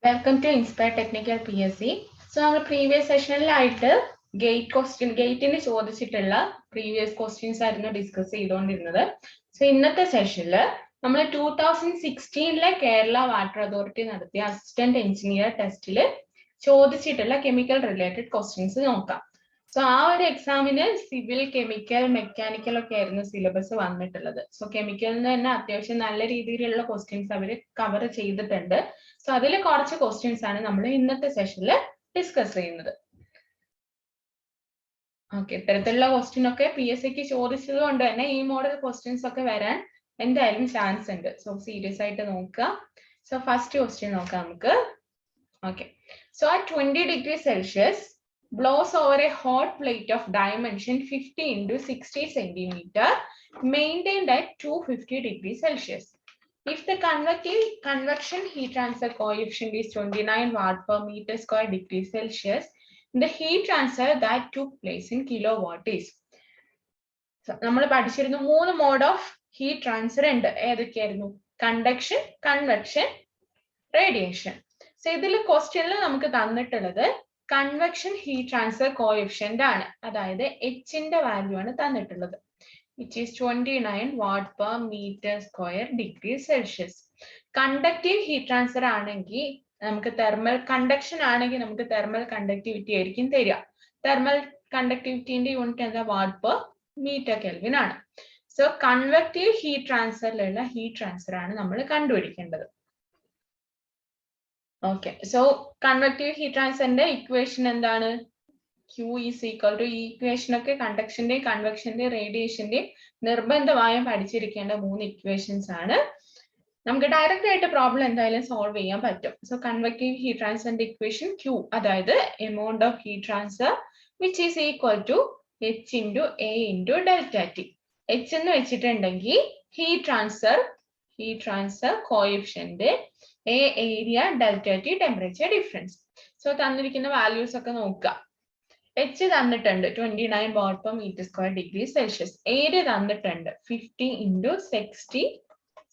Welcome to Inspire Technical PSC. So, our previous session gate question, gate in the previous questions are discussed. So, in the session, we 2016 Kerala Water Authority Assistant Engineer Test chemical related questions. So, our exam in civil, chemical, mechanical syllabus. So, chemical questions cover So, അതിലെ കുറച്ച് questions ആണ് നമ്മൾ ഇന്നത്തെ സെഷനിൽ discuss ചെയ്യുന്നത്. Okay, ഇത്തരത്തിലുള്ള question ഒക്കെ PSCക്ക് ചോദിച്ചത് കൊണ്ട് തന്നെ ഈ മോഡൽ ക്വസ്റ്റ്യൻസ് ഒക്കെ വരാൻ എന്തായാലും ചാൻസ് ഉണ്ട്. സോ സീരിയസ് ആയിട്ട് നോക്കുക. സോ ഫസ്റ്റ് ക്വസ്റ്റ്യൻ നോക്കാം നമുക്ക്. Okay, so at 20 degrees Celsius blows over a hot plate of dimension 50 into 60 centimeter maintained at 250 degrees Celsius. If the convection heat transfer coefficient is 29 watt per meter square degree Celsius, the heat transfer that took place in kilowatt is. നമ്മൾ പഠിച്ചിരുന്നു മൂന്ന് mode of heat transfer ഉണ്ട്. ഏതൊക്കെയായിരുന്നു? Conduction, convection, radiation. So ഇതിൽ ക്വസ്റ്റ്യനിൽ നമുക്ക് തന്നിട്ടുള്ളത് convection heat transfer coefficient ആണ്. അതായത് Hന്റെ വാല്യൂ ആണ് തന്നിട്ടുള്ളത്. Which is 29 watt per meter square degree Celsius. Conductive heat transfer ആണെങ്കിൽ നമുക്ക് thermal conduction ആണെങ്കിൽ നമുക്ക് thermal conductivity ആയിരിക്കും തരിക. Thermal conductivityന്റെ യൂണിറ്റ് എന്താ? വാട്ട് പെർ മീറ്റർ കെൽവിൻ ആണ്. സോ കൺവെക്റ്റീവ് ഹീറ്റ് ട്രാൻസ്ഫറിലുള്ള ഹീറ്റ് ട്രാൻസ്ഫർ ആണ് നമ്മൾ കണ്ടുപിടിക്കേണ്ടത്. ഓക്കെ, സോ കൺവെക്റ്റീവ് ഹീറ്റ് ട്രാൻസ്ഫറിന്റെ ഇക്വേഷൻ എന്താണ്? Q is equal to ഈ ഇക്വേഷൻ ഒക്കെ കണ്ടക്ഷന്റെ, കൺവെക്ഷന്റെ, റേഡിയേഷന്റെ നിർബന്ധമായും പഠിച്ചിരിക്കേണ്ട മൂന്ന് ഇക്വേഷൻസ് ആണ്. നമുക്ക് ഡയറക്റ്റ് ആയിട്ട് പ്രോബ്ലം എന്തായാലും സോൾവ് ചെയ്യാൻ പറ്റും. സോ കൺവെക്റ്റീവ് ഹീറ്റ് ട്രാൻസ്ഫറിന്റെ ഇക്വേഷൻ Q, അതായത് amount of heat transfer which is equal to H into A into delta T. H എന്ന് വെച്ചിട്ടുണ്ടെങ്കിൽ heat transfer coefficient, A area, delta T temperature difference. So തന്നിരിക്കുന്ന values ഒക്കെ നോക്കുക. H തന്നിട്ടുണ്ട് 29 watt per meter square degree Celsius. Area തന്നിട്ടുണ്ട് 50 into 60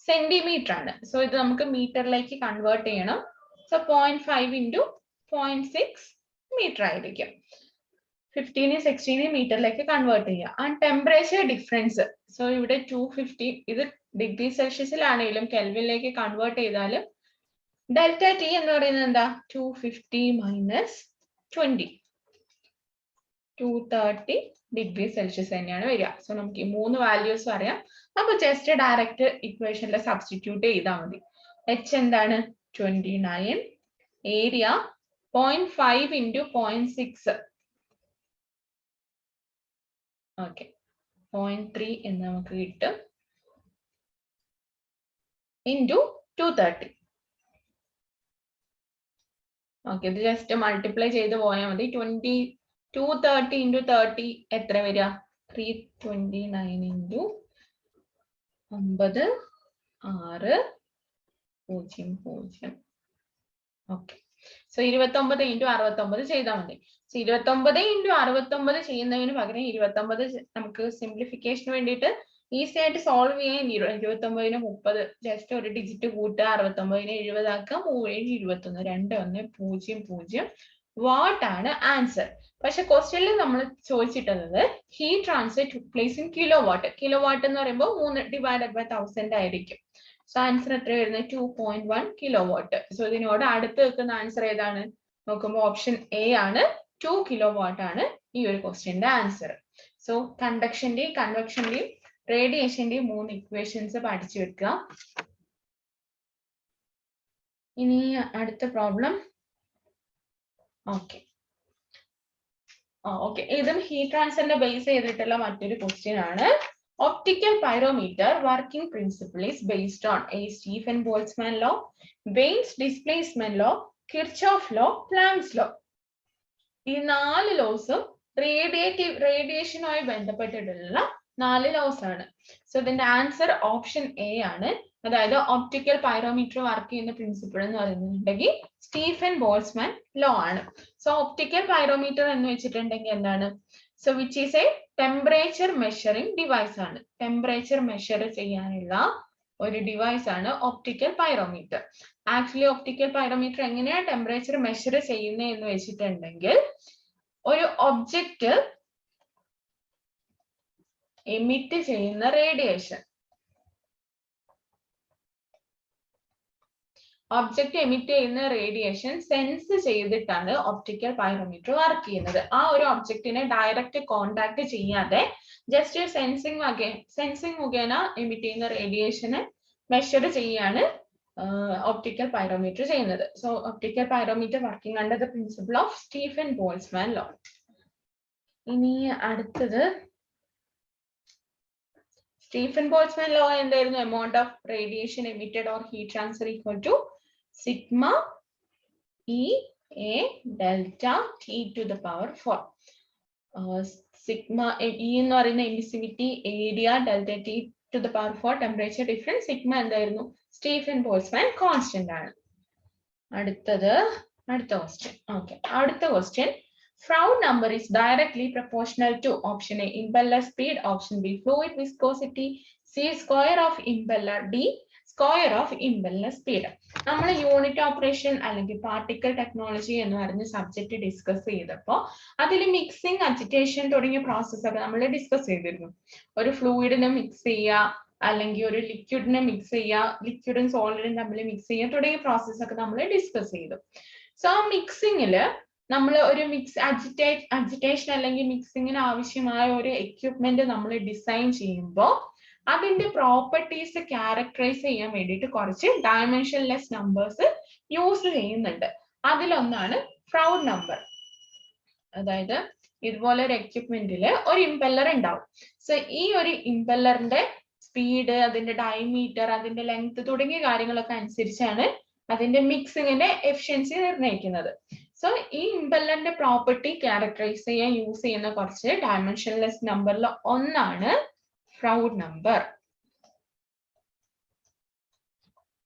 centimetre ആണ്. So ഇത് നമുക്ക് മീറ്ററിലേക്ക് കൺവേർട്ട് ചെയ്യണം. സോ 0.5 into 0.6 മീറ്റർ ആയിരിക്കും. 15 16 മീറ്ററിലേക്ക് കൺവേർട്ട് ചെയ്യുക. ആൻഡ് ടെമ്പറേച്ചർ ഡിഫറൻസ്, സോ ഇവിടെ 250, ഇത് ഡിഗ്രി സെൽഷ്യസിലാണെങ്കിലും കെൽവിനിലേക്ക് കൺവേർട്ട് ചെയ്താലും ഡെൽറ്റ T എന്ന് പറയുന്നത് എന്താ? 250 minus 20, 230 ഡിഗ്രി സെൽഷ്യസ് തന്നെയാണ് വരിക. സോ നമുക്ക് ഈ മൂന്ന് വാല്യൂസ് അറിയാം. അപ്പൊ ജസ്റ്റ് ഡയറക്റ്റ് ഇക്വേഷനിൽ സബ്സ്റ്റിറ്റ്യൂട്ട് ചെയ്താൽ മതി. H എന്താണ്? 29, ഏരിയ 0.5 into 0.6, ഓക്കെ 0.3 എന്ന് നമുക്ക് കിട്ടും, ഇൻറ്റു 230. ഓക്കെ, ഇത് ജസ്റ്റ് മൾട്ടിപ്ലൈ ചെയ്ത് പോയാൽ മതി. 230 into 30 എത്ര വരിക? 329 into 9, 6, 0, 0. ഓക്കെ, സോ 29 into 69 ചെയ്താൽ മതി. സോ 29 into 69 ചെയ്യുന്നതിന് പകരം 29 നമുക്ക് സിംപ്ലിഫിക്കേഷന് വേണ്ടിയിട്ട് ഈസി ആയിട്ട് സോൾവ് ചെയ്യാൻ 29ന് 30 ജസ്റ്റ് ഒരു ഡിജിറ്റ് കൂട്ടുക, 69നെ 70 ആക്കുക, 37 21 2100 വാട്ട് ആണ് ആൻസർ. പക്ഷെ ക്വസ്റ്റ്യനിൽ നമ്മൾ ചോദിച്ചിട്ടുള്ളത് heat transfer took place in kilo watt. Kilo watt എന്ന് പറയുമ്പോൾ 3 divided by 1000 ആയിരിക്കും. സോ ആൻസർ എത്ര വരുന്നത്? 2.1 കിലോ വാട്ട്. സോ ഇതിനോട് അടുത്ത് വെക്കുന്ന ആൻസർ ഏതാണ്? നോക്കുമ്പോൾ ഓപ്ഷൻ എ ആണ്. 2 കിലോ വാട്ട് ആണ് ഈ ഒരു ക്വസ്റ്റ്യന്റെ ആൻസർ. സോ കണ്ടക്ഷന്റെയും കൺവെക്ഷന്റെയും റേഡിയേഷന്റെയും മൂന്ന് ഇക്വേഷൻസ് പഠിച്ചു വെക്കുക. ഇനി അടുത്ത പ്രോബ്ലം. ഓക്കെ, ഇതും ഹീറ്റ് ട്രാൻസ്ഫറിന്റെ ബേസ് ചെയ്തിട്ടുള്ള മറ്റൊരു ക്വസ്റ്റ്യൻ ആണ്. Optical pyrometer working principle is based on A. Stephen Boltzmann law, Wien's displacement law, Kirchhoff law, Planck's law. ഈ 4 ലോസും റേഡിയേഷനുമായി ബന്ധപ്പെട്ടിട്ടുള്ള 4 ലോസ് ആണ്. സോ ഇതിന്റെ ആൻസർ ഓപ്ഷൻ എ ആണ്. അതായത് ഒപ്റ്റിക്കൽ പൈറോമീറ്റർ വർക്ക് ചെയ്യുന്ന പ്രിൻസിപ്പിൾ എന്ന് പറയുന്നുണ്ടെങ്കിൽ സ്റ്റീഫൻ ബോൾട്സ്മാൻ ലോ ആണ്. സോ ഒപ്റ്റിക്കൽ പൈറോമീറ്റർ എന്ന് വെച്ചിട്ടുണ്ടെങ്കിൽ എന്താണ്? So which is A temperature measuring device ആണ്. ടെമ്പറേച്ചർ മെഷർ ചെയ്യാനുള്ള ഒരു ഡിവൈസ് ആണ് optical pyrometer. Actually optical pyrometer എങ്ങനെയാണ് ടെമ്പറേച്ചർ മെഷർ ചെയ്യുന്നത് എന്ന് വെച്ചിട്ടുണ്ടെങ്കിൽ, ഒരു ഒബ്ജക്റ്റ് എമിറ്റ് ചെയ്യുന്ന റേഡിയേഷൻ, സെൻസ് ചെയ്തിട്ടാണ് ഒപ്റ്റിക്കൽ പൈറോമീറ്റർ വർക്ക് ചെയ്യുന്നത്. ആ ഒരു ഒബ്ജക്റ്റിനെ ഡയറക്റ്റ് കോണ്ടാക്ട് ചെയ്യാതെ ജസ്റ്റ് സെൻസിങ് മുഖേന എമിറ്റ് ചെയ്യുന്ന റേഡിയേഷനെ മെഷർ ചെയ്യാണ് ഒപ്റ്റിക്കൽ പൈറോമീറ്റർ ചെയ്യുന്നത്. So optical pyrometer working under the principle of Stefan Boltzmann law. ഇനി അടുത്തത് സ്റ്റീഫൻ ബോൾട്സ്മാൻ ലോ എന്തായിരുന്നു? Amount of radiation emitted or heat transfer equal to sigma E A delta T to the power 4. Sigma E എന്ന് പറയുന്ന emissivity, area, delta T to the power 4, temperature difference, sigma എന്തായിരുന്നു? Stefan Boltzmann constant ആണ്. അടുത്ത question. Okay, അടുത്ത question. Froude number is directly proportional to option A impeller speed, option B fluid viscosity, C square of impeller, D square of impeller speed. നമ്മൾ unit operation അല്ലെങ്കിൽ particle technology എന്ന് പറഞ്ഞ subject discuss ചെയ്തപ്പോൾ അതിൽ mixing, agitation തുടങ്ങിയ process ഒക്കെ നമ്മൾ discuss ചെയ്തിരുന്നു. ഒരു ഫ്ലൂയിഡിനെ മിക്സ് ചെയ്യുക, അല്ലെങ്കിൽ ഒരു ലിക്വിഡിനെ മിക്സ് ചെയ്യുക, ലിക്വിഡും സോളിഡും തമ്മിൽ മിക്സ് ചെയ്യുക തുടങ്ങിയ പ്രോസസ് ഒക്കെ നമ്മൾ ഡിസ്കസ് ചെയ്തു. സോ ആ മിക്സിങ്ങില് നമ്മൾ ഒരു അജിറ്റേഷൻ അല്ലെങ്കിൽ മിക്സിങ്ങിന് ആവശ്യമായ ഒരു എക്യുപ്മെന്റ് നമ്മൾ ഡിസൈൻ ചെയ്യുമ്പോൾ അതിന്റെ പ്രോപ്പർട്ടീസ് ക്യാരക്ടറൈസ് ചെയ്യാൻ വേണ്ടിയിട്ട് കുറച്ച് ഡയമെൻഷൻലെസ് നമ്പേഴ്സ് യൂസ് ചെയ്യുന്നുണ്ട്. അതിലൊന്നാണ് ഫ്രൗഡ് നമ്പർ. അതായത് ഇതുപോലെ ഒരു എക്യുപ്മെന്റില് ഒരു ഇംപെല്ലർ ഉണ്ടാവും. സോ ഈ ഒരു ഇംപെല്ലറിന്റെ സ്പീഡ്, അതിന്റെ ഡയമീറ്റർ, അതിന്റെ ലെങ്ത് തുടങ്ങിയ കാര്യങ്ങളൊക്കെ അനുസരിച്ചാണ് അതിന്റെ മിക്സിങ്ങിന്റെ എഫിഷ്യൻസി നിർണ്ണയിക്കുന്നത്. സോ ഈ ഇംപെല്ലറിന്റെ പ്രോപ്പർട്ടി ക്യാരക്ടറൈസ് ചെയ്യാൻ യൂസ് ചെയ്യുന്ന കുറച്ച് ഡയമെൻഷൻലെസ് നമ്പറിൽ ഒന്നാണ് Froude number.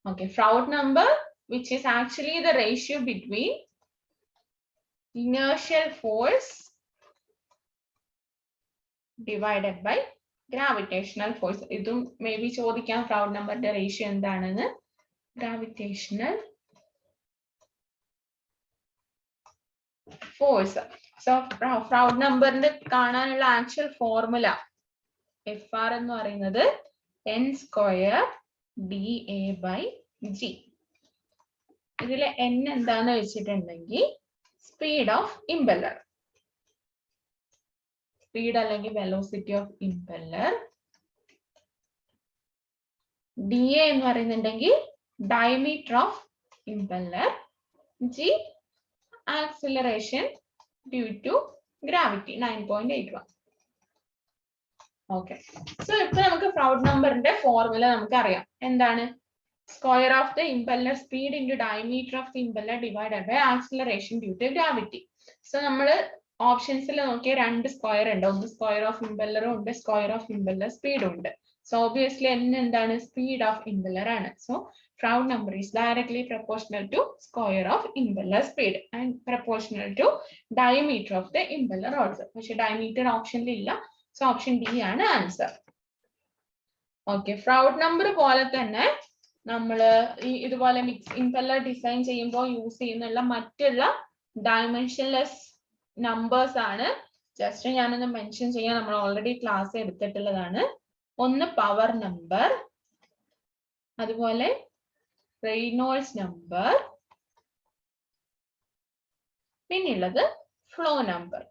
Okay, Froude number, which is actually the ratio between inertial force divided by gravitational force. Idum maybe ചോദിക്കാം Froude number ന്റെ ratio എന്താണെന്ന്. Gravitational force. So Froude number ന്റെ കാണാനുള്ള ആക്ച്വൽ ഫോർമുല FR എന്ന് പറയുന്നത് n square DA by G. ഇതിലെ n എന്താന്ന് വെച്ചിട്ടുണ്ടെങ്കിൽ സ്പീഡ് ഓഫ് ഇംപെല്ലർ, സ്പീഡ് അല്ലെങ്കിൽ വെലോസിറ്റി ഓഫ് ഇംപെല്ലർ. DA എന്ന് പറയുന്നുണ്ടെങ്കിൽ diameter of impeller. G acceleration due to gravity 9.81. Okay, so ഇപ്പൊ നമുക്ക് Froude നമ്പറിന്റെ ഫോർമുല നമുക്ക് അറിയാം. എന്താണ്? Square of the impeller speed into diameter of the impeller divided by acceleration due to gravity. So നമ്മൾ ഓപ്ഷൻസിൽ നോക്കിയ രണ്ട് സ്ക്വയർ ഉണ്ട്. ഒന്ന് സ്ക്വയർ ഓഫ് ഇംപെല്ലറും ഉണ്ട്, സ്ക്വയർ ഓഫ് ഇംപെല്ലർ സ്പീഡും ഉണ്ട്. സോ ഒബിയസ്ലി n എന്താണ്? സ്പീഡ് ഓഫ് ഇംപെല്ലർ ആണ്. So Froude number is directly proportional to square of impeller speed and proportional to diameter of the impeller also. പക്ഷെ diameter ഓപ്ഷനിൽ ഇല്ല. So option D ആണ് answer. Okay, Froude number പോലെ തന്നെ നമ്മൾ ഇതുപോലെ ഇംപെല്ലർ ഡിസൈൻ ചെയ്യുമ്പോൾ യൂസ് ചെയ്യുന്നുള്ള മറ്റുള്ള ഡയമെൻഷൻലെസ് നമ്പേഴ്സ് ആണ്. ജസ്റ്റ് ഞാനൊന്ന് മെൻഷൻ ചെയ്യാൻ, നമ്മൾ ഓൾറെഡി ക്ലാസ് എടുത്തിട്ടുള്ളതാണ്. ഒന്ന് പവർ നമ്പർ, അതുപോലെ റെയ്നോൾഡ്സ് നമ്പർ, പിന്നുള്ളത് ഫ്ലോ നമ്പർ.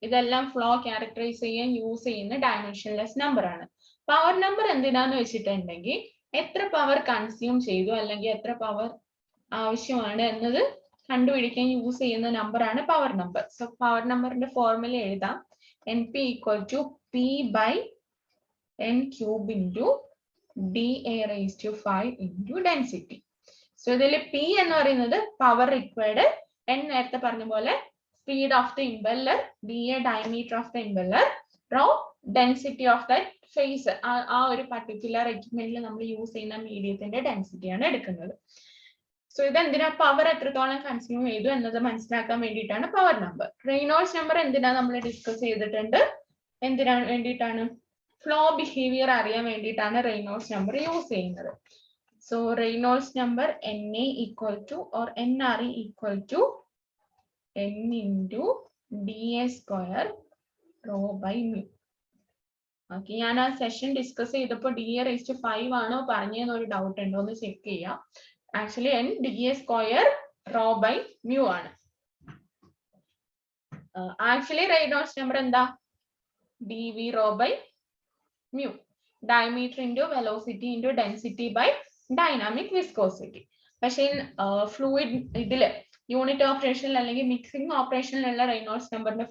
ഇതെല്ലാം ഫ്ലോ ക്യാരക്ടറൈസ് ചെയ്യാൻ യൂസ് ചെയ്യുന്ന ഡയമെൻഷൻലെസ് നമ്പർ ആണ്. പവർ നമ്പർ എന്തിനാന്ന് വെച്ചിട്ടുണ്ടെങ്കിൽ എത്ര പവർ കൺസ്യൂം ചെയ്തു അല്ലെങ്കിൽ എത്ര പവർ ആവശ്യമാണ് എന്നത് കണ്ടുപിടിക്കാൻ യൂസ് ചെയ്യുന്ന നമ്പർ ആണ് പവർ നമ്പർ. സോ പവർ നമ്പറിന്റെ ഫോർമുല എഴുതാം. NP equal to P by N cube into DA raised to 5 into density. So ഇതിൽ P എന്ന് പറയുന്നത് പവർ റിക്വയർഡ്, N നേരത്തെ പറഞ്ഞ പോലെ speed of the impeller, DA diameter of the impeller, rho density of that phase. ആ ഒരു particular എക്യുപ്മെന്റിൽ നമ്മൾ use ചെയ്യുന്ന മീഡിയത്തിന്റെ ഡെൻസിറ്റിയാണ് എടുക്കുന്നത്. സോ ഇതെന്തിനാ, പവർ എത്രത്തോളം കൺസ്യൂം ചെയ്തു എന്നത് മനസ്സിലാക്കാൻ വേണ്ടിയിട്ടാണ് പവർ നമ്പർ. റെയ്നോൾഡ്സ് നമ്പർ എന്തിനാ നമ്മൾ ഡിസ്കസ് ചെയ്തിട്ടുണ്ട്. എന്തിനാണ് വേണ്ടിയിട്ടാണ്? ഫ്ലോ ബിഹേവിയർ അറിയാൻ വേണ്ടിയിട്ടാണ് റെയ്നോൾഡ്സ് നമ്പർ യൂസ് ചെയ്യുന്നത്. So Reynolds number NA equal to or NRE equal to N into DA square rho by mu. Okay, ഞാൻ ആ സെഷൻ ഡിസ്കസ് ചെയ്തപ്പോൾ DA⁵5 ആണോ പറഞ്ഞതെന്നൊരു ഡൗട്ട് ഉണ്ടോ എന്ന് ചെക്ക് ചെയ്യാം. Actually N DA square rho by mu ആണ്. Actually Reynolds number എന്താ? dV rho by mu. Diameter into velocity into density by dynamic viscosity. പക്ഷേ ഫ്ലൂയിഡ് ഇതില് യൂണിറ്റ് ഓപ്പറേഷനിൽ അല്ലെങ്കിൽ മിക്സിംഗ് ഓപ്പറേഷനിലുള്ള റെയ്നോൾഡ്സ് നമ്പറിന്റെ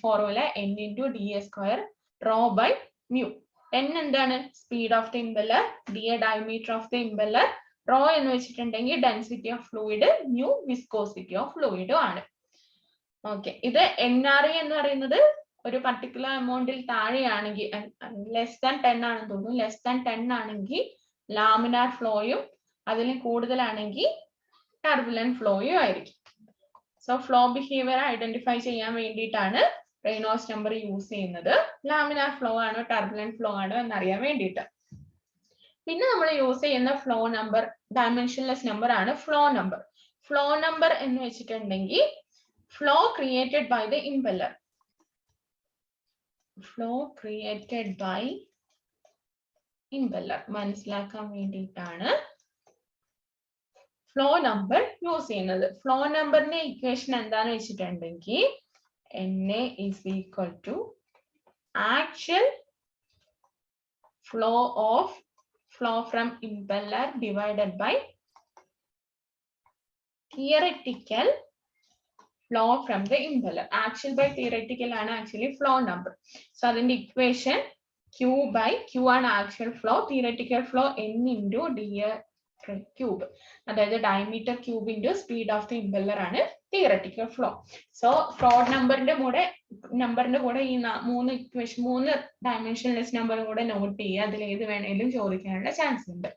formula N into DA square rho by mu. N എന്താണ്? Speed of the impeller, DA diameter of the impeller, rho എന്ന് വെച്ചിട്ടുണ്ടെങ്കിൽ density of fluid, mu viscosity of ഫ്ലൂയിഡും ആണ്. ഓക്കെ, ഇത് NRE എന്ന് പറയുന്നത് ഒരു പർട്ടിക്കുലർ എമൗണ്ടിൽ താഴെയാണെങ്കിൽ, ലെസ് ദാൻ 10 ആണെന്ന് തോന്നുന്നു, ലെസ് ദാൻ 10 ആണെങ്കിൽ ലാമിനാർ ഫ്ലോയും അതിൽ കൂടുതലാണെങ്കിൽ ടർബുലന്റ് ഫ്ലോയും ആയിരിക്കും. സോ ഫ്ലോ ബിഹേവിയർ ഐഡന്റിഫൈ ചെയ്യാൻ വേണ്ടിയിട്ടാണ് റെയ്നോൾഡ്സ് നമ്പർ യൂസ് ചെയ്യുന്നത്. ലാമിനാർ ഫ്ലോ ആണോ ടർബുലന്റ് ഫ്ലോ ആണോ എന്നറിയാൻ വേണ്ടിയിട്ട്. പിന്നെ നമ്മൾ യൂസ് ചെയ്യുന്ന ഫ്ലോ നമ്പർ ഡയമെൻഷൻലെസ് നമ്പർ ആണ് ഫ്ലോ നമ്പർ. ഫ്ലോ നമ്പർ എന്ന് വെച്ചിട്ടുണ്ടെങ്കിൽ flow created by the impeller, flow created by impeller മനസ്സിലാക്കാൻ വേണ്ടിയിട്ടാണ് ഫ്ലോ നമ്പർ യൂസ് ചെയ്യുന്നത്. ഫ്ലോ നമ്പറിന്റെ ഇക്വേഷൻ എന്താന്ന് വെച്ചിട്ടുണ്ടെങ്കിൽ NA is equal to actual flow from impeller divided by theoretical flow from the impeller. Actual by theoretical ആണ് actually flow number. So അതിന്റെ equation Q by Q ആണ് actual flow, theoretical flow N into DA cube. അതായത് diameter cube into speed of the impeller ആണ് theoretical flow. So flow നമ്പറിന്റെ കൂടെ ഈ മൂന്ന് dimensionless നമ്പറും കൂടെ നോട്ട് ചെയ്യുക. അതിൽ ഏത് വേണേലും ചോദിക്കാനുള്ള ചാൻസ് ഉണ്ട്.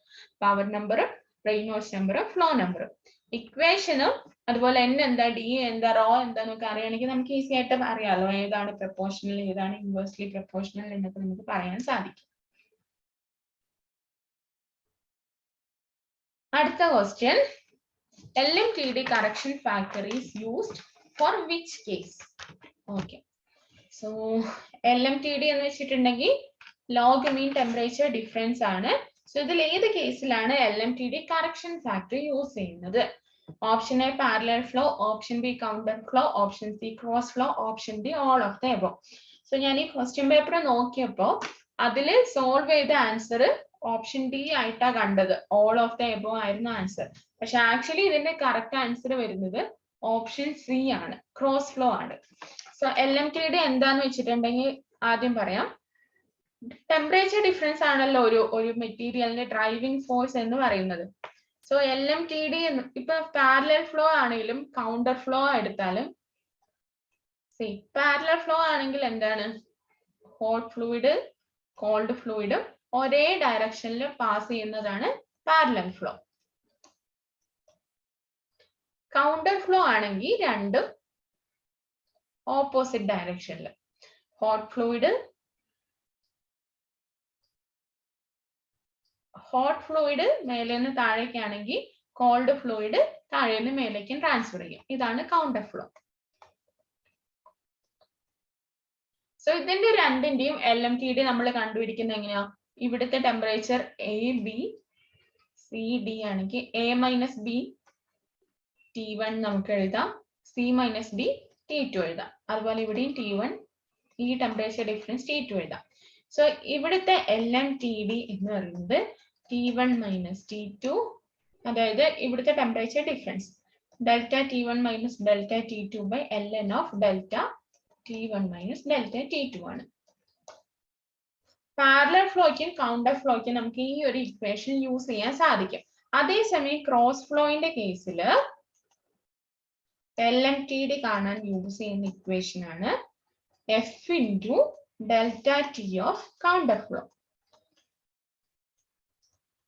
പവർ നമ്പറും റെയ്നോൾഡ്സ് നമ്പറും ഫ്ലോ നമ്പറും ഇക്വേഷനും അതുപോലെ N എന്താ, DA എന്താ, റോ എന്താന്നൊക്കെ അറിയണമെങ്കിൽ നമുക്ക് ഈസി ആയിട്ട് അറിയാലോ ഏതാണ് പ്രപ്പോർഷണൽ, ഏതാണ് ഇൻവേഴ്സ്ലി പ്രപ്പോർഷണൽ എന്നൊക്കെ നമുക്ക് പറയാൻ സാധിക്കും. അടുത്ത question, LMTD correction factor is used for which case? Okay, so LMTD എന്ന് വെച്ചിട്ടുണ്ടെങ്കിൽ log mean temperature difference ആണ്. സോ ഇതിൽ ഏത് കേസിലാണ് LMTD correction factor യൂസ് ചെയ്യുന്നത്? Option A parallel flow, option B counter flow, option C cross flow, option D all of the above. So ഞാൻ ഈ question paper നോക്കിയപ്പോ അതില് സോൾവ് ചെയ്ത ആൻസർ ഓപ്ഷൻ ഡി ആയിട്ടാ കണ്ടത്, ഓൾ ഓഫ് ദ എബോവ് ആയിരുന്നു answer. പക്ഷെ ആക്ച്വലി ഇതിന്റെ കറക്റ്റ് ആൻസർ വരുന്നത് ഓപ്ഷൻ സി ആണ്, ക്രോസ് ഫ്ലോ ആണ്. സോ LMTD എന്താന്ന് വെച്ചിട്ടുണ്ടെങ്കിൽ ആദ്യം പറയാം. ടെമ്പറേച്ചർ ഡിഫറൻസ് ആണല്ലോ ഒരു മെറ്റീരിയലിന്റെ ഡ്രൈവിംഗ് ഫോഴ്സ് എന്ന് പറയുന്നത്. സോ LMTD ഇപ്പൊ പാരലൽ ഫ്ലോ ആണെങ്കിലും കൗണ്ടർ ഫ്ലോ എടുത്താലും, പാരലൽ ഫ്ലോ ആണെങ്കിൽ എന്താണ്, ഹോട്ട് ഫ്ലൂയിഡ് കോൾഡ് ഫ്ലൂയിഡും ഒരേ ഡയറക്ഷനിൽ പാസ് ചെയ്യുന്നതാണ് പാരലൽ ഫ്ലോ. കൗണ്ടർ ഫ്ലോ ആണെങ്കിൽ രണ്ടും ഓപ്പോസിറ്റ് ഡയറക്ഷനിൽ, ഹോട്ട് ഫ്ലൂയിഡ് മേലെ നിന്ന് താഴേക്കാണെങ്കിൽ കോൾഡ് ഫ്ലൂയിഡ് താഴെ നിന്ന് മേലേക്കും ട്രാൻസ്ഫർ ചെയ്യും. ഇതാണ് കൗണ്ടർ ഫ്ലോ. സോ ഇതിന്റെ രണ്ടിന്റെയും LMTD നമ്മൾ കണ്ടുപിടിക്കുന്നത് എങ്ങനെയാ? ഇവിടുത്തെ ടെമ്പറേച്ചർ ABCD ആണെങ്കിൽ A-B T1 നമുക്ക് എഴുതാം, C-D T2 എഴുതാം. അതുപോലെ ഇവിടെയും T1, ഈ ടെമ്പറേച്ചർ ഡിഫറൻസ് T2 എഴുതാം. സോ ഇവിടുത്തെ LMTD എന്ന് പറയുന്നത് T1 - T2, അതായത് ഇവിടുത്തെ temperature difference delta T1 - delta T2 by ln of delta T1 - delta T2 ആണ്. പാരലൽ ഫ്ലോയ്ക്കും കൗണ്ടർ ഫ്ലോയ്ക്കും നമുക്ക് ഈ ഒരു ഇക്വേഷൻ യൂസ് ചെയ്യാൻ സാധിക്കും. അതേസമയം ക്രോസ് ഫ്ലോയിന്റെ കേസിൽ LMTD കാണാൻ യൂസ് ചെയ്യുന്ന ഇക്വേഷൻ ആണ് F into delta T of counter flow.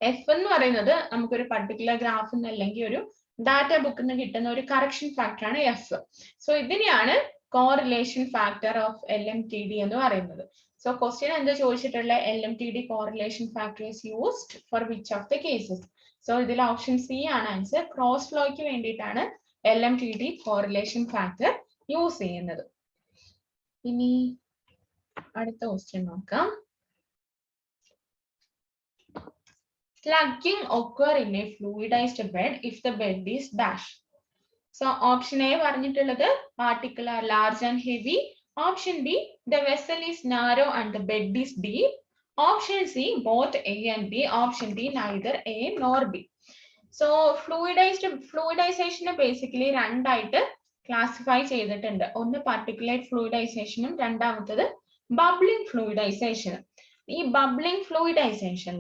F എന്ന് പറയുന്നത് നമുക്കൊരു പർട്ടിക്കുലർ ഗ്രാഫിൽ നിന്ന് അല്ലെങ്കിൽ ഒരു ഡാറ്റ ബുക്കിൽ നിന്ന് കിട്ടുന്ന ഒരു കറക്ഷൻ ഫാക്ടർ ആണ് എഫ്. സോ ഇതിനെയാണ് കോറിലേഷൻ ഫാക്ടർ ഓഫ് LMTD എന്ന് പറയുന്നത്. So question എന്താ ചോദിച്ചിട്ടുള്ള LMTD correlation factor is used for which of the cases? So ഇതിൽ ഓപ്ഷൻ സി ആണ് ആൻസർ. ക്രോസ് ഫ്ലോയ്ക്ക് വേണ്ടിയിട്ടാണ് LMTD correlation factor യൂസ് ചെയ്യുന്നത്. ഇനി അടുത്ത ക്വസ്റ്റ്യൻ നോക്കാം. Slugging occur in a fluidized bed if the bed is dash. So option A പറഞ്ഞിട്ടുള്ളത് particle are large and heavy. Option B, the vessel is narrow and the bed is deep. Option C, both A and B. Option D, neither A nor B. So fluidization basically രണ്ടായിട്ട് classify ചെയ്തിട്ടുണ്ട്. ഒന്ന് particulate fluidization ഉം രണ്ടാമത്തത് bubbling fluidization. ഈ bubbling fluidization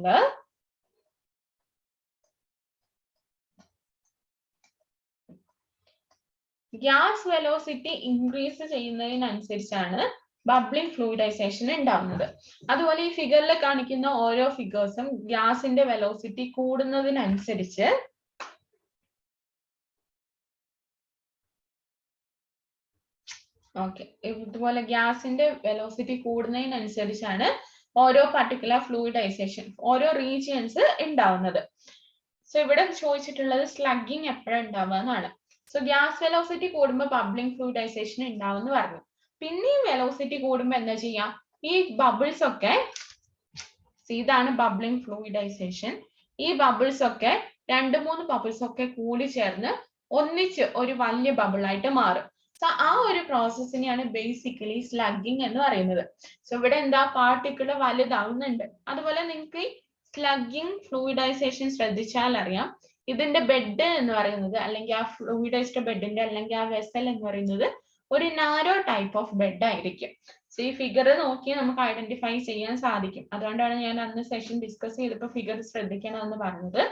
gas velocity increase ചെയ്യുന്നതിനനുസരിച്ചാണ് bubbling fluidization ഉണ്ടാവുന്നത്. അതുപോലെ ഈ ഫിഗറിൽ കാണിക്കുന്ന ഓരോ ഫിഗേഴ്സും ഗ്യാസിന്റെ വെലോസിറ്റി കൂടുന്നതിനനുസരിച്ച് ഇതുപോലെ ഗ്യാസിന്റെ വെലോസിറ്റി കൂടുന്നതിനനുസരിച്ചാണ് ഓരോ പർട്ടിക്കുലർ ഫ്ലൂയിഡൈസേഷൻ ഓരോ റീജിയൻസ് ഉണ്ടാവുന്നത്. സോ ഇവിടെ ചോദിച്ചിട്ടുള്ളത് സ്ലഗ്ഗിങ് എപ്പോഴാണ് ഉണ്ടാവുക എന്നാണ്. സോ ഗ്യാസ് വെലോസിറ്റി കൂടുമ്പോൾ ബബ്ലിംഗ് ഫ്ലൂയിഡൈസേഷൻ ഉണ്ടാവുമെന്ന് പറഞ്ഞു. പിന്നെയും വെലോസിറ്റി കൂടുമ്പോൾ എന്താ ചെയ്യാം, ഈ ബബിൾസ് ഒക്കെ ഇതാണ് ബബ്ലിംഗ് ഫ്ലൂയിഡൈസേഷൻ. ഈ ബബിൾസ് ഒക്കെ 2-3 ബബിൾസ് ഒക്കെ കൂടി ചേർന്ന് ഒന്നിച്ച് ഒരു വലിയ ബബിൾ ആയിട്ട് മാറും. സോ ആ ഒരു പ്രോസസ്സിനെയാണ് ബേസിക്കലി സ്ലഗ്ഗിങ് എന്ന് പറയുന്നത്. സോ ഇവിടെ എന്താ പാർട്ടിക്കിൾ വലുതാവുന്നുണ്ട്. അതുപോലെ നിങ്ങൾക്ക് ഈ സ്ലഗ്ഗിങ് ഫ്ലൂയിഡൈസേഷൻ ശ്രദ്ധിച്ചാൽ അറിയാം, ഇതിന്റെ ബെഡ് എന്ന് പറയുന്നത് അല്ലെങ്കിൽ ആ ഫ്ലൂയിഡൈസ്ഡ് ബെഡിന്റെ അല്ലെങ്കിൽ ആ വെസൽ എന്ന് പറയുന്നത് ഒരു നാരോ ടൈപ്പ് ഓഫ് ബെഡ് ആയിരിക്കും. സോ ഈ ഫിഗർ നോക്കി നമുക്ക് ഐഡന്റിഫൈ ചെയ്യാൻ സാധിക്കും. അതുകൊണ്ടാണ് ഞാൻ അന്ന് സെഷൻ ഡിസ്കസ് ചെയ്തപ്പോൾ ഫിഗർ ശ്രദ്ധിക്കണം എന്ന് പറഞ്ഞത്.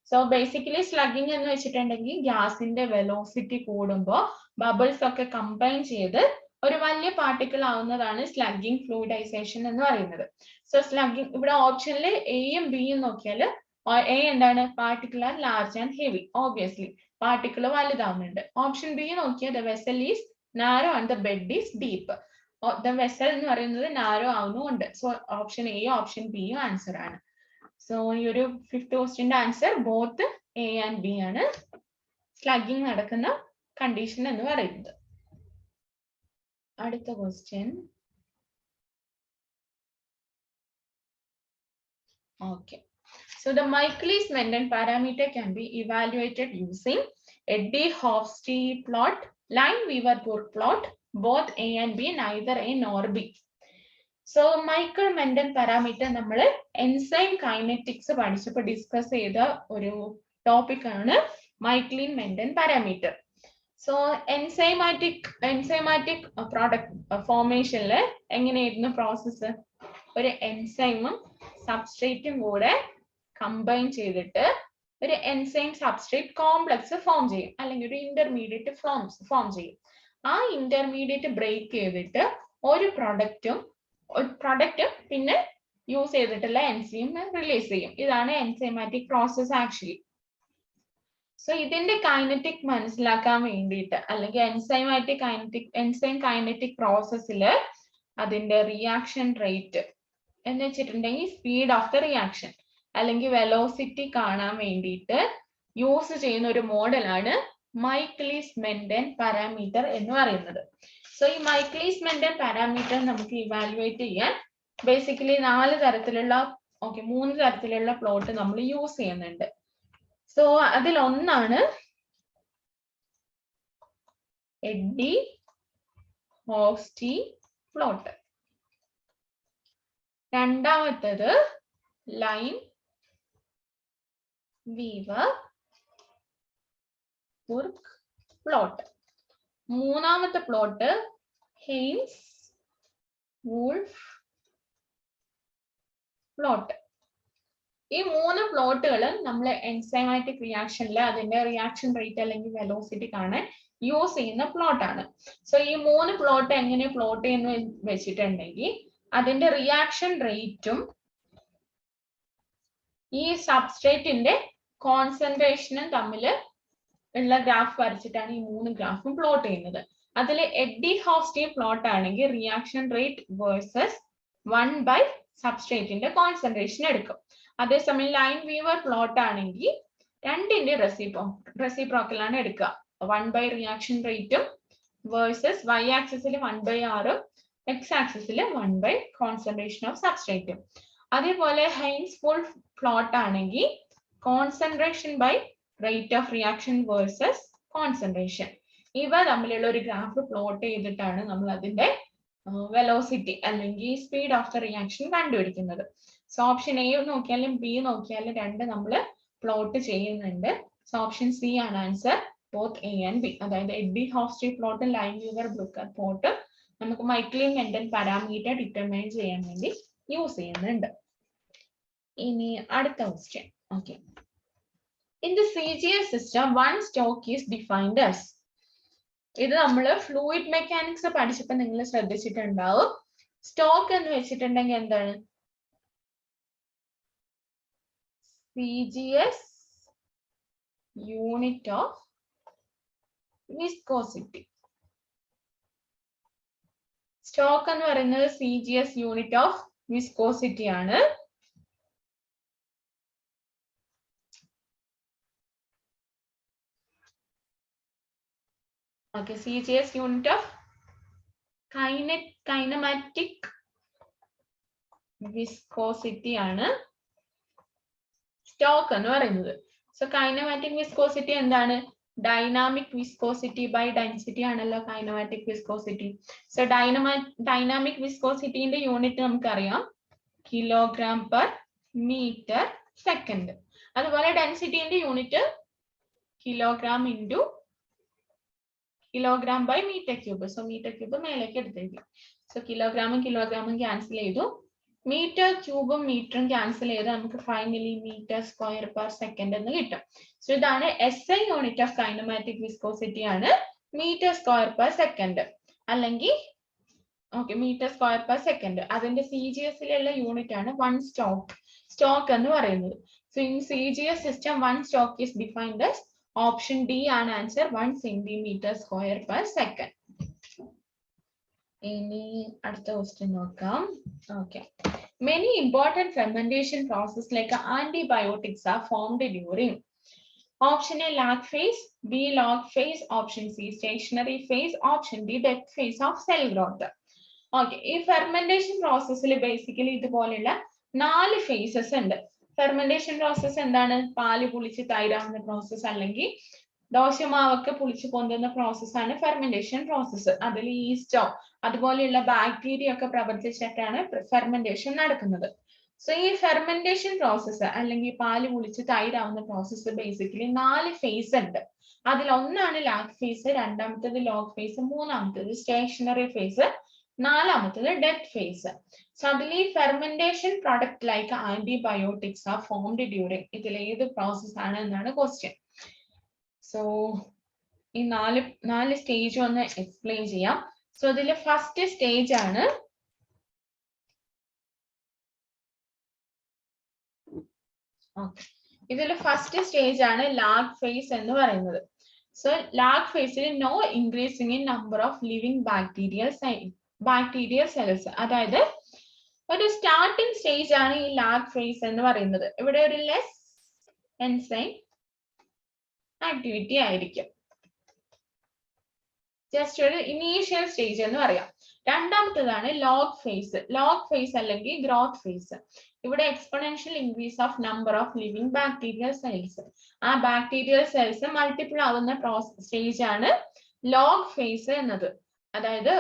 സോ ബേസിക്കലി സ്ലഗ്ഗിങ് എന്ന് വെച്ചിട്ടുണ്ടെങ്കിൽ ഗ്യാസിന്റെ വെലോസിറ്റി കൂടുമ്പോൾ ബബിൾസ് ഒക്കെ കമ്പൈൻ ചെയ്ത് ഒരു വലിയ പാർട്ടിക്കിൾ ആവുന്നതാണ് സ്ലഗ്ഗിങ് ഫ്ലൂയിഡൈസേഷൻ എന്ന് പറയുന്നത്. സോ സ്ലഗ്ഗിങ് ഇവിടെ ഓപ്ഷനിൽ എയും ബിയും നോക്കിയാൽ എ എന്താണ്, particular large and heavy. Obviously particle വലുതാവുന്നുണ്ട്. ഓപ്ഷൻ ബി നോക്കിയാൽ the vessel is narrow and the bed is deep. The vessel എന്ന് പറയുന്നത് നാരോ ആവുന്നുണ്ട്. സോ ഓപ്ഷൻ എയും ഓപ്ഷൻ ബിയും ആൻസർ ആണ്. സോ ഈ ഒരു 5th ക്വസ്റ്റ്യന്റെ answer both A and B ആണ് സ്ലഗ്ഗിങ് നടക്കുന്ന കണ്ടീഷൻ എന്ന് പറയുന്നത്. അടുത്ത question. Okay. So the Michaelis-Menten parameter can be evaluated using Eddie-Hofstee plot, Line-Weaver-Burk plot, both A and B, neither A nor B. So Michaelis-Menten parameter നമ്മൾ enzyme kinetics പഠിച്ചപ്പോൾ discuss ചെയ്ത ഒരു topic ആണ് Michaelis-Menten parameter. So enzymatic product ഫോർമേഷനിൽ എങ്ങനെയായിരുന്നു process? ഒരു എൻസൈമും സബ്സ്ട്രേറ്റും കൂടെ combine ചെയ്തിട്ട് ഒരു എൻസൈം സബ്സ്ട്രേറ്റ് കോംപ്ലക്സ് ഫോം ചെയ്യും, അല്ലെങ്കിൽ ഒരു ഇന്റർമീഡിയറ്റ് ഫോം ചെയ്യും. ആ ഇന്റർമീഡിയറ്റ് ബ്രേക്ക് ചെയ്തിട്ട് ഒരു പ്രൊഡക്റ്റും പിന്നെ യൂസ് ചെയ്തിട്ടുള്ള എൻസൈം റിലീസ് ചെയ്യും. ഇതാണ് എൻസൈമാറ്റിക് പ്രോസസ് ആക്ച്വലി. സോ ഇതിന്റെ കൈനറ്റിക് മനസ്സിലാക്കാൻ വേണ്ടിയിട്ട് അല്ലെങ്കിൽ എൻസൈം കൈനറ്റിക് പ്രോസസ്സിൽ അതിന്റെ റിയാക്ഷൻ റേറ്റ് എന്ന് വെച്ചിട്ടുണ്ടെങ്കിൽ സ്പീഡ് ഓഫ് ദ റിയാക്ഷൻ അല്ലെങ്കിൽ വെലോസിറ്റി കാണാൻ വേണ്ടിയിട്ട് യൂസ് ചെയ്യുന്ന ഒരു മോഡലാണ് Michaelis-Menten പാരാമീറ്റർ എന്ന് പറയുന്നത്. സോ ഈ Michaelis-Menten പാരാമീറ്റർ നമുക്ക് ഇവാലുവേറ്റ് ചെയ്യാൻ ബേസിക്കലി 3 തരത്തിലുള്ള പ്ലോട്ട് നമ്മൾ യൂസ് ചെയ്യുന്നുണ്ട്. സോ അതിലൊന്നാണ് എഡ്ഡി-ഹോഫ്സ്റ്റീ പ്ലോട്ട്, രണ്ടാമത്തേത് ലൈൻ-വീവർ-ബുർക്ക് പ്ലോട്ട്, മൂന്നാമത്തെ പ്ലോട്ട് ഹെയ്ൻസ്-വൂൾഫ് പ്ലോട്ട്. ഈ 3 പ്ലോട്ടുകൾ നമ്മൾ എൻസൈമാറ്റിക് റിയാക്ഷനിൽ അതിന്റെ റിയാക്ഷൻ റേറ്റ് അല്ലെങ്കിൽ വെലോസിറ്റി കാണാൻ യൂസ് ചെയ്യുന്ന പ്ലോട്ടാണ്. സോ ഈ 3 പ്ലോട്ട് എങ്ങനെ പ്ലോട്ട് ചെയ്യുന്നു വെച്ചിട്ടുണ്ടെങ്കിൽ അതിന്റെ റിയാക്ഷൻ റേറ്റും ഈ സബ്സ്ട്രേറ്റിന്റെ കോൺസെൻട്രേഷനും തമ്മിൽ ഉള്ള ഗ്രാഫ് വരച്ചിട്ടാണ് ഈ 3 ഗ്രാഫും പ്ലോട്ട് ചെയ്യുന്നത്. അതിൽ എഡ്ഡി-ഹോഫ്സ്റ്റീ പ്ലോട്ട് ആണെങ്കിൽ റിയാക്ഷൻ റേറ്റ് വേഴ്സസ് 1 by സബ്സ്ട്രേറ്റിന്റെ കോൺസെൻട്രേഷൻ എടുക്കും. അതേസമയം ലൈൻ വീവർ പ്ലോട്ട് ആണെങ്കിൽ രണ്ടിന്റെ റെസിപ്രോക്കൽ ആണ് എടുക്കുക. 1 by റിയാക്ഷൻ റേറ്റും വേഴ്സസ് y ആക്സിസിൽ 1 by r, x ആക്സിസിൽ 1 by കോൺസെൻട്രേഷൻ ഓഫ് സബ്സ്ട്രേറ്റും. അതേപോലെ ഹൈൻസ് ഫുൾ പ്ലോട്ട് ആണെങ്കിൽ concentration by rate of reaction versus concentration. ഇവ തമ്മിലുള്ള ഒരു ഗ്രാഫ് പ്ലോട്ട് ചെയ്തിട്ടാണ് നമ്മൾ അതിന്റെ വെലോസിറ്റി അല്ലെങ്കിൽ സ്പീഡ് ഓഫ് ദ റിയാക്ഷൻ കണ്ടുപിടിക്കുന്നത്. സോ ഓപ്ഷൻ എ നോക്കിയാലും ബി നോക്കിയാലും രണ്ട് നമ്മൾ പ്ലോട്ട് ചെയ്യുന്നുണ്ട്. സോ ഓപ്ഷൻ സി ആണ് answer, both A and B. അതായത് എഡ്ഡി ഹോഫ്സ്റ്റീൻ പ്ലോട്ടും ലൈൻ വീവർ ബ്രൂക്കർ പ്ലോട്ടും നമുക്ക് മൈക്കിളിൻ മെന്റൻ പാരാമീറ്റർ ഡിറ്റർമൈൻ ചെയ്യാൻ വേണ്ടി യൂസ് ചെയ്യുന്നുണ്ട്. ഇനി അടുത്ത question. Okay, in the CGS system one stoke is defined as. ഇത് നമ്മൾ ഫ്ലൂയിഡ് മെക്കാനിക്സ് പഠിച്ചപ്പോൾ നിങ്ങൾ ശ്രദ്ധിച്ചിട്ടുണ്ടാവും. സ്റ്റോക്ക് എന്ന് വെച്ചിട്ടുണ്ടെങ്കിൽ എന്താണ്? CGS unit of viscosity. Stoke എന്ന് പറയുന്നത് CGS യൂണിറ്റ് ഓഫ് വിസ്കോസിറ്റി ആണ്. Okay, CGS unit of kinematic viscosity ആണ് സ്റ്റോക്ക് എന്ന് പറയുന്നത്. സോ കൈനമാറ്റിക് വിസ്കോസിറ്റി എന്താണ്? ഡൈനാമിക് വിസ്കോസിറ്റി ബൈ ഡെൻസിറ്റി ആണല്ലോ കൈനമാറ്റിക് വിസ്കോസിറ്റി. സോ ഡൈനാമിക് വിസ്കോസിറ്റിന്റെ യൂണിറ്റ് നമുക്കറിയാം, കിലോഗ്രാം പെർ മീറ്റർ സെക്കൻഡ്. അതുപോലെ ഡെൻസിറ്റിന്റെ unit kilogram into kilogram by metre cube. So metre cube മേലേക്ക് എടുത്തേക്കും. സോ കിലോഗ്രാമും ക്യാൻസൽ ചെയ്തു, മീറ്റർ ക്യൂബും മീറ്ററും ക്യാൻസൽ ചെയ്ത് നമുക്ക് finally metre square per second എന്ന് കിട്ടും. സോ ഇതാണ് SI unit of kinematic viscosity ആണ് മീറ്റർ സ്ക്വയർ പെർ സെക്കൻഡ്, അല്ലെങ്കിൽ മീറ്റർ സ്ക്വയർ പെർ സെക്കൻഡ്. അതിന്റെ CGSലുള്ള യൂണിറ്റ് ആണ് വൺ സ്റ്റോക്ക് എന്ന് പറയുന്നത്. So in CGS system one stoke is defined as option D ആണ് answer, 1 centimeter square per second. ഇനി അടുത്ത ക്വസ്റ്റ്യൻ നോക്കാം. Okay, many important fermentation process like antibiotics are formed during. Option A lag phase, B log face, option C stationary phase, option D death phase of cell growth. Okay, ഈ fermentation പ്രോസസ്സിൽ basically ഇതുപോലെയുള്ള 4 faces ഉണ്ട്. Fermentation process എന്താണ്? പാല് പുളിച്ച് തൈരാവുന്ന process, അല്ലെങ്കിൽ ദോശമാവൊക്കെ പുളിച്ച് പൊന്തുന്ന പ്രോസസ്സാണ് fermentation process. അതിൽ ഈസ്റ്റോ അതുപോലെയുള്ള ബാക്ടീരിയ ഒക്കെ പ്രവർത്തിച്ചിട്ടാണ് ഫെർമെന്റേഷൻ നടക്കുന്നത്. സോ ഈ ഫെർമെന്റേഷൻ പ്രോസസ്സ് അല്ലെങ്കിൽ പാല് പുളിച്ച് തൈരാവുന്ന പ്രോസസ്സ് ബേസിക്കലി 4 ഫേസ് ഉണ്ട്. അതിൽ ഒന്നാണ് ലാഗ് ഫേസ്, രണ്ടാമത്തേത് ലോഗ് ഫേസ്, മൂന്നാമത്തേത് സ്റ്റേഷനറി ഫേസ്, നാലാമത്തേത് ഡെത്ത് ഫേസ്. സോ അതിൽ ഈ fermentation product like antibiotics are formed during. ഇതിൽ ഏത് പ്രോസസ് ആണ് എന്നാണ് ക്വസ്റ്റ്യൻ. സോ ഈ നാല് സ്റ്റേജ് ഒന്ന് എക്സ്പ്ലെയിൻ ചെയ്യാം. സോ ഇതിൽ ഫസ്റ്റ് സ്റ്റേജ് ആണ് ഫസ്റ്റ് സ്റ്റേജ് ആണ് ലാഗ് ഫേസ് എന്ന് പറയുന്നത്. സോ ലാഗ് ഫേസിൽ no increasing in number of living bacterial cells. അതായത് ഒരു സ്റ്റാർട്ടിംഗ് സ്റ്റേജ് ആണ് ഈ ലാഗ് ഫേസ് എന്ന് പറയുന്നത്. ഇവിടെ ഒരു ലെസ് എൻസൈം ആക്ടിവിറ്റി ആയിരിക്കും. ജസ്റ്റ് ഒരു ഇനീഷ്യൽ സ്റ്റേജ് എന്ന് പറയാം. രണ്ടാമത്തേതാണ് ലോഗ് ഫേസ് അല്ലെങ്കിൽ ഗ്രോത്ത് ഫേസ്. ഇവിടെ exponential increase of number of living bacterial cells. ആ ബാക്ടീരിയൽ സെൽസ് മൾട്ടിപ്പിൾ ആവുന്ന സ്റ്റേജ് ആണ് ലോഗ് ഫേസ് എന്നത്. അതായത്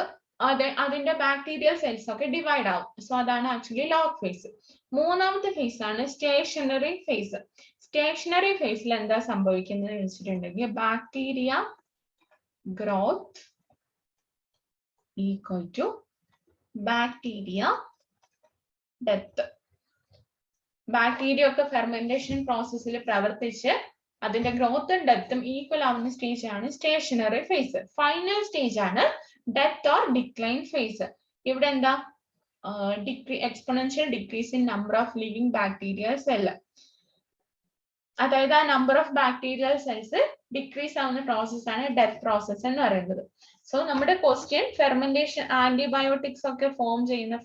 അതിന്റെ ബാക്ടീരിയൽ സെൽസ് ഒക്കെ ഡിവൈഡ് ആവും. സോ അതാണ് ആക്ച്വലി ലോഗ് ഫേസ്. മൂന്നാമത്തെ ഫേസ് ആണ് സ്റ്റേഷനറി ഫേസ്. സ്റ്റേഷനറി ഫേസിൽ എന്താ സംഭവിക്കുന്നത് വെച്ചിട്ടുണ്ടെങ്കിൽ bacteria growth equal to bacteria death. Bacteria ഒക്കെ ഫെർമെന്റേഷൻ പ്രോസസ്സിൽ പ്രവർത്തിച്ച് അതിന്റെ ഗ്രോത്തും ഡെത്തും ഈക്വൽ ആവുന്ന സ്റ്റേജ് ആണ് സ്റ്റേഷനറി ഫേസ്. ഫൈനൽ സ്റ്റേജ് ആണ് ഡെത്ത് ഓർ ഡിക്ലൈൻ ഫേസ്. ഇവിടെ എന്താ exponential decrease in number of living bacteria cell. അതായത് ആ number of bacterial cells decrease ആവുന്ന പ്രോസസ്സാണ് ഡെത്ത് പ്രോസസ് എന്ന് പറയുന്നത്. സോ നമ്മുടെ ക്വസ്റ്റ്യൻ ഫെർമെന്റേഷൻ ആന്റിബയോട്ടിക്സ് ഒക്കെ ഫോം ചെയ്യുന്ന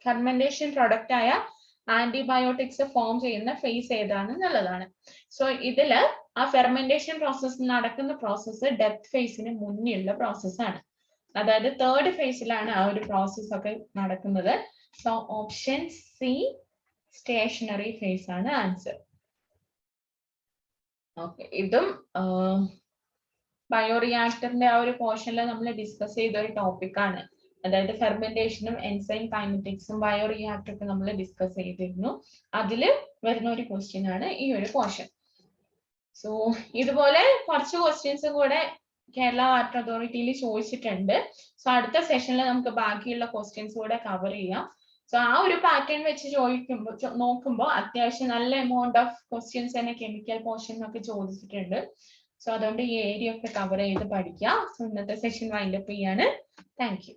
ഫെർമെന്റേഷൻ പ്രൊഡക്റ്റ് ആയ ആന്റിബയോട്ടിക്സ് ഫോം ചെയ്യുന്ന ഫേസ് ഏതാണെന്നുള്ളതാണ്. സോ ഇതില് ആ ഫെർമെന്റേഷൻ പ്രോസസ് നടക്കുന്ന പ്രോസസ്സ് ഡെത്ത് ഫേസിന് മുന്നേയുള്ള പ്രോസസ്സാണ്. അതായത് തേർഡ് ഫേസിലാണ് ആ ഒരു പ്രോസസ് ഒക്കെ നടക്കുന്നത്. So option C stationary face ആണ് ആൻസർ. ഓക്കെ, ഇതും ബയോറിയാക്ടറിന്റെ ആ ഒരു പോർഷനിൽ നമ്മൾ ഡിസ്കസ് ചെയ്ത ഒരു ടോപ്പിക്കാണ്. അതായത് ഫെർമെന്റേഷനും എൻസൈം കൈനറ്റിക്സും ബയോറിയാക്ടറൊക്കെ നമ്മൾ ഡിസ്കസ് ചെയ്തിരുന്നു. അതിൽ വരുന്ന ഒരു ക്വസ്റ്റ്യൻ ആണ് ഈ ഒരു പോർഷൻ. സോ ഇതുപോലെ കുറച്ച് ക്വസ്റ്റ്യൻസ് കൂടെ കേരള വാട്ടർ അതോറിറ്റിയിൽ ചോദിച്ചിട്ടുണ്ട്. സോ അടുത്ത സെഷനിൽ നമുക്ക് ബാക്കിയുള്ള ക്വസ്റ്റ്യൻസ് കൂടെ കവർ ചെയ്യാം. സോ ആ ഒരു പാറ്റേൺ വെച്ച് നോക്കുമ്പോൾ അത്യാവശ്യം നല്ല എമൗണ്ട് ഓഫ് ക്വസ്റ്റ്യൻസ് തന്നെ കെമിക്കൽ പോർഷൻ ഒക്കെ ചോദിച്ചിട്ടുണ്ട്. സോ അതുകൊണ്ട് ഈ ഏരിയ ഒക്കെ കവർ ചെയ്ത് പഠിക്കാം. സോ ഇന്നത്തെ സെഷൻ വൈൻഡ് അപ്പ് ചെയ്യാണ്. Thank you.